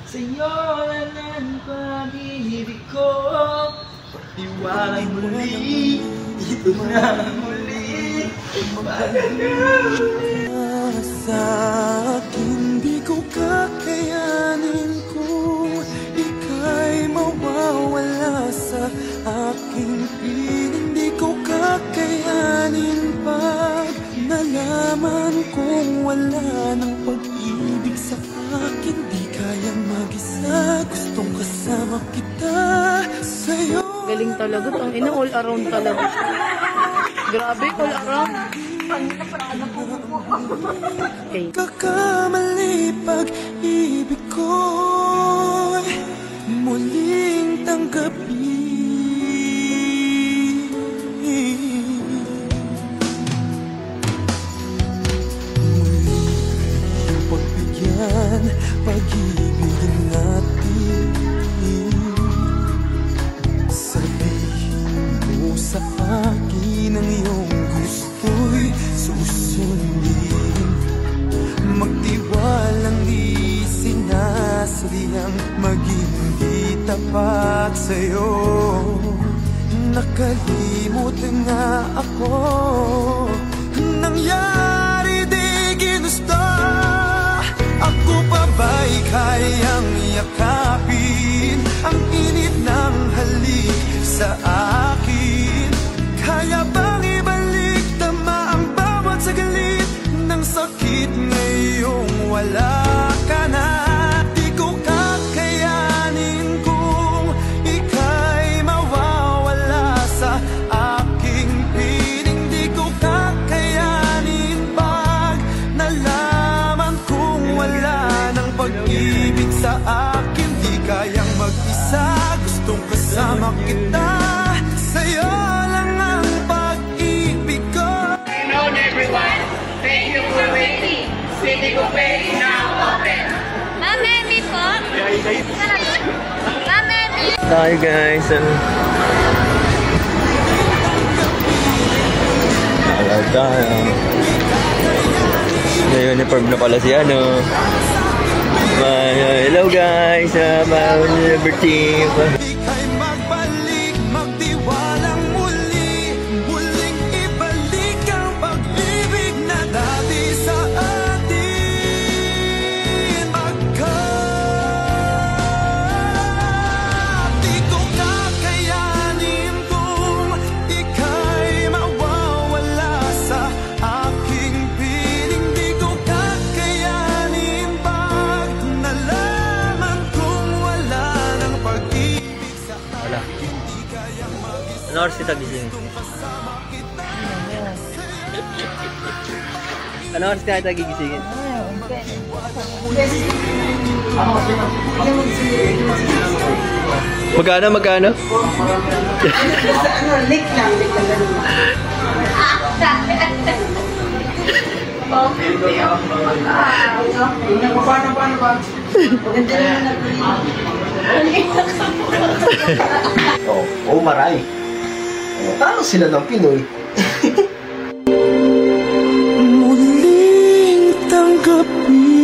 sa'yo na ng pag-ibig ko. Iwanan muli, ito na muli. Sa akin di ko kakayanin kung ika'y mawawala sa aking piling. Di ko kakayanin pag nalaman kong wala ng pag-ibig sa akin. Di kayang mag-isa, gustong kasama kita sa'yo. Galing talaga, ang ina all around talaga. Grabe, all around. Okay. Kakamali pag-ibig ko'y muling tanggapin. Muli kayong pagbigyan pag-ibig natin. Sabihin mo sa akin ang iyong gusto'y susundin. Magtiwalang di sinasadyang maging di tapat sa'yo. Nakalimot nga ako, nangyari di ginusto. Ako pa ba'y kayang yakapin ang init ng halik sa akin? Kaya bang ibalik tama ang bawat saglit ng sakit ngayong wala ka na? Di ko kakayanin kung ika'y mawawala sa aking piling. Di ko kakayanin pag nalaman kong wala ng pag-ibig sa akin. Di kayang mag-isa, gustong kasama kita sa'yo. Thank you for waiting. City Cafe now open. Mamemi po. Mamemi. Hi guys. May uniform na pala si ano. Hello guys. My Liberty. Ano oras kita gising? Ano oras kita gigisingin? Magkano? Magkano? Lik lang. Paano ba? Oh, maray. Parang sila ng Pinoy. Muling tanggapin